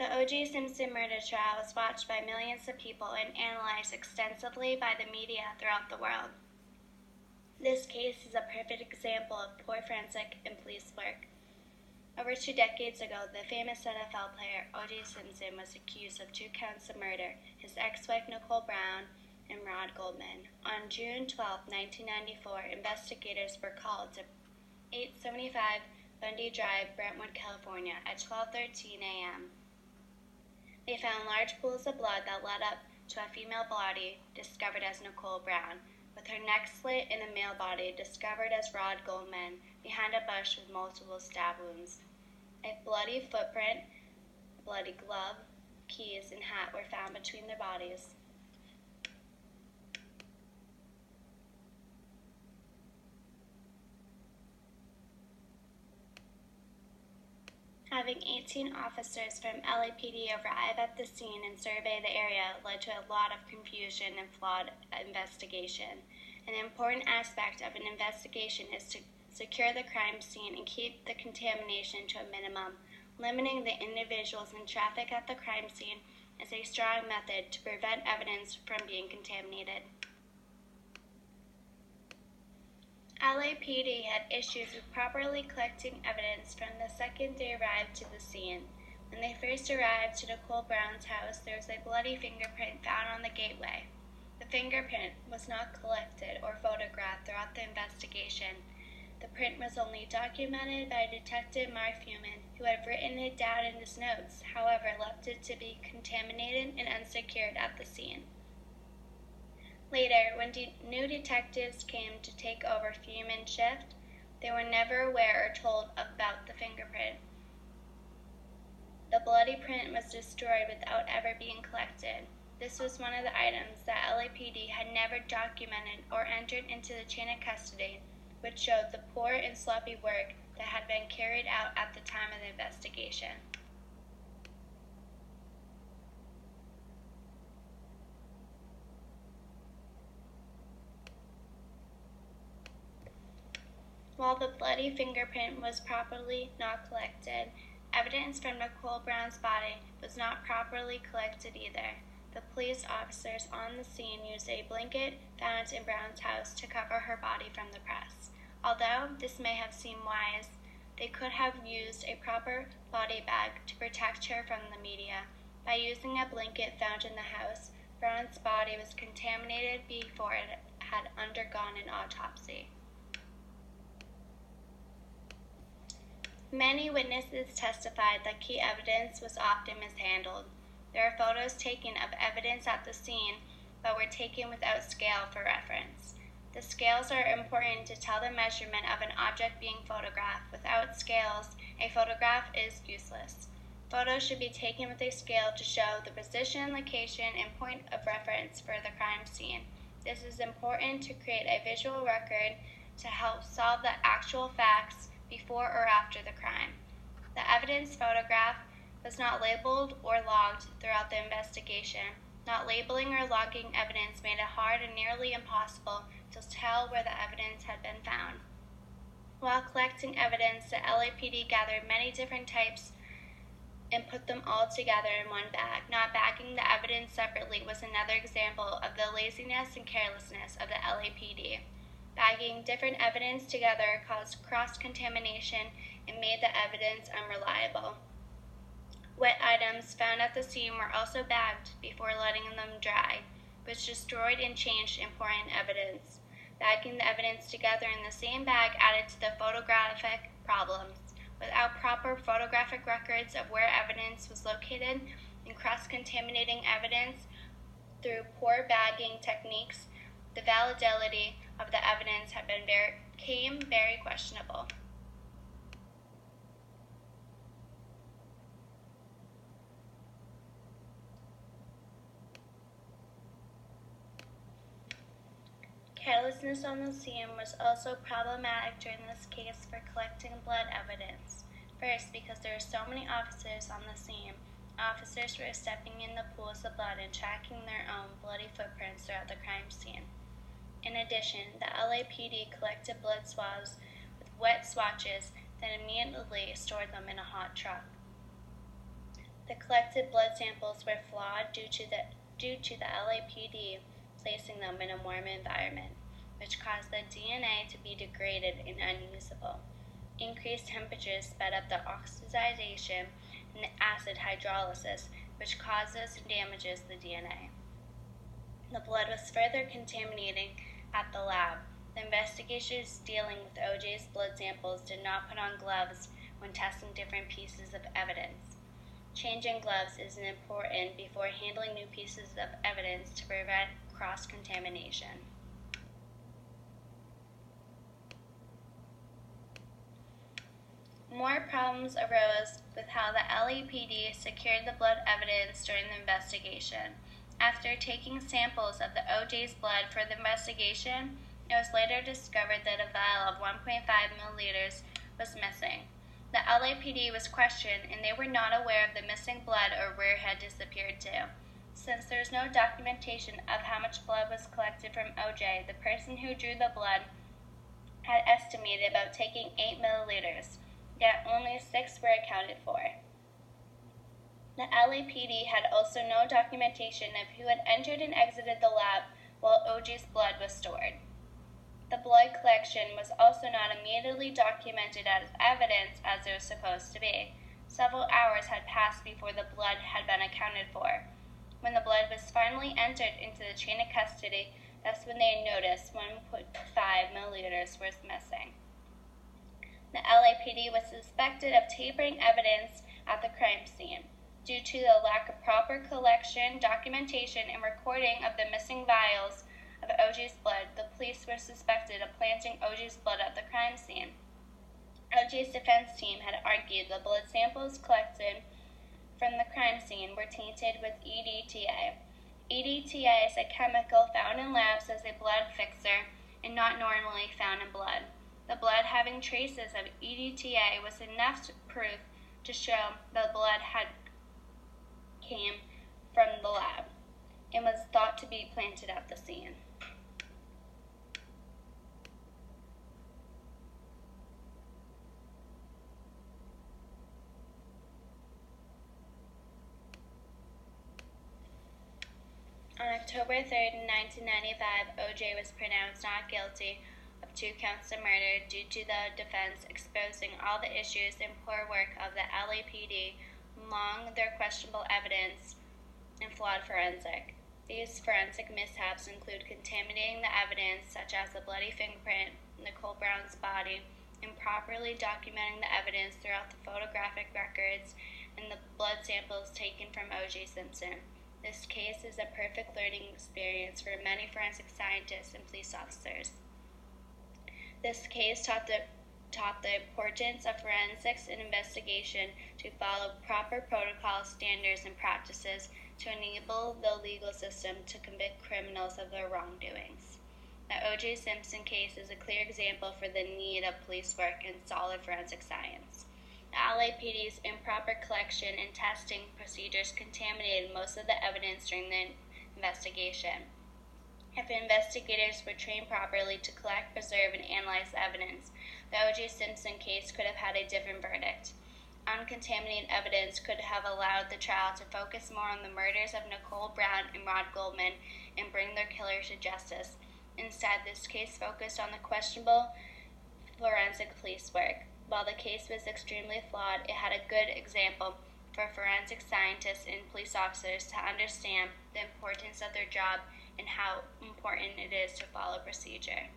The O.J. Simpson murder trial was watched by millions of people and analyzed extensively by the media throughout the world. This case is a perfect example of poor forensic and police work. Over 2 decades ago, the famous NFL player O.J. Simpson was accused of 2 counts of murder, his ex-wife Nicole Brown and Rod Goldman. On June 12, 1994, investigators were called to 875 Bundy Drive, Brentwood, California at 12:13 a.m. They found large pools of blood that led up to a female body discovered as Nicole Brown, with her neck slit, and a male body discovered as Rod Goldman behind a bush with multiple stab wounds. A bloody footprint, a bloody glove, keys, and hat were found between their bodies. Having 18 officers from LAPD arrive at the scene and survey the area led to a lot of confusion and flawed investigation. An important aspect of an investigation is to secure the crime scene and keep the contamination to a minimum. Limiting the individuals and traffic at the crime scene is a strong method to prevent evidence from being contaminated. LAPD had issues with properly collecting evidence from the second they arrived to the scene. When they first arrived to Nicole Brown's house, there was a bloody fingerprint found on the gateway. The fingerprint was not collected or photographed throughout the investigation. The print was only documented by Detective Mark Fuman, who had written it down in his notes, however left it to be contaminated and unsecured at the scene. Later, when new detectives came to take over Fuman's shift, they were never aware or told about the fingerprint. The bloody print was destroyed without ever being collected. This was one of the items that LAPD had never documented or entered into the chain of custody, which showed the poor and sloppy work that had been carried out at the time of the investigation. While the bloody fingerprint was properly not collected, evidence from Nicole Brown's body was not properly collected either. The police officers on the scene used a blanket found in Brown's house to cover her body from the press. Although this may have seemed wise, they could have used a proper body bag to protect her from the media. By using a blanket found in the house, Brown's body was contaminated before it had undergone an autopsy. Many witnesses testified that key evidence was often mishandled. There are photos taken of evidence at the scene, but were taken without scale for reference. The scales are important to tell the measurement of an object being photographed. Without scales, a photograph is useless. Photos should be taken with a scale to show the position, location, and point of reference for the crime scene. This is important to create a visual record to help solve the actual facts before or after the crime. The evidence photograph was not labeled or logged throughout the investigation. Not labeling or logging evidence made it hard and nearly impossible to tell where the evidence had been found. While collecting evidence, the LAPD gathered many different types and put them all together in one bag. Not bagging the evidence separately was another example of the laziness and carelessness of the LAPD. Bagging different evidence together caused cross-contamination and made the evidence unreliable. Wet items found at the scene were also bagged before letting them dry, which destroyed and changed important evidence. Bagging the evidence together in the same bag added to the photographic problems. Without proper photographic records of where evidence was located and cross-contaminating evidence through poor bagging techniques, the validity of the evidence became very questionable. Carelessness on the scene was also problematic during this case for collecting blood evidence. First, because there were so many officers on the scene, officers were stepping in the pools of blood and tracking their own bloody footprints throughout the crime scene. In addition, the LAPD collected blood swabs with wet swatches, then immediately stored them in a hot truck. The collected blood samples were flawed due to the LAPD placing them in a warm environment, which caused the DNA to be degraded and unusable. Increased temperatures sped up the oxidation and acid hydrolysis, which causes and damages the DNA. The blood was further contaminated at the lab. The investigators dealing with OJ's blood samples did not put on gloves when testing different pieces of evidence. Changing gloves is important before handling new pieces of evidence to prevent cross-contamination. More problems arose with how the LAPD secured the blood evidence during the investigation. After taking samples of the OJ's blood for the investigation, it was later discovered that a vial of 1.5 milliliters was missing. The LAPD was questioned, and they were not aware of the missing blood or where it had disappeared to. Since there is no documentation of how much blood was collected from OJ, the person who drew the blood had estimated about taking 8 milliliters, yet only 6 were accounted for. The LAPD had also no documentation of who had entered and exited the lab while OJ's blood was stored. The blood collection was also not immediately documented as evidence as it was supposed to be. Several hours had passed before the blood had been accounted for. When the blood was finally entered into the chain of custody, that's when they noticed 1.5 milliliters was missing. The LAPD was suspected of tampering evidence at the crime scene. Due to the lack of proper collection, documentation, and recording of the missing vials of OJ's blood, the police were suspected of planting OJ's blood at the crime scene. OJ's defense team had argued the blood samples collected from the crime scene were tainted with EDTA. EDTA is a chemical found in labs as a blood fixer and not normally found in blood. The blood having traces of EDTA was enough proof to show the blood had came from the lab and was thought to be planted at the scene. On October 3, 1995, OJ was pronounced not guilty of 2 counts of murder due to the defense exposing all the issues and poor work of the LAPD, along their questionable evidence and flawed forensic. These forensic mishaps include contaminating the evidence, such as the bloody fingerprint in Nicole Brown's body, improperly documenting the evidence throughout the photographic records and the blood samples taken from O.J. Simpson. This case is a perfect learning experience for many forensic scientists and police officers. This case taught the importance of forensics and investigation to follow proper protocols, standards, and practices to enable the legal system to convict criminals of their wrongdoings. The O.J. Simpson case is a clear example for the need of police work and solid forensic science. The LAPD's improper collection and testing procedures contaminated most of the evidence during the investigation. If investigators were trained properly to collect, preserve, and analyze the evidence, the O.J. Simpson case could have had a different verdict. Uncontaminated evidence could have allowed the trial to focus more on the murders of Nicole Brown and Rod Goldman and bring their killers to justice. Instead, this case focused on the questionable forensic police work. While the case was extremely flawed, it had a good example for forensic scientists and police officers to understand the importance of their job and how important it is to follow procedure.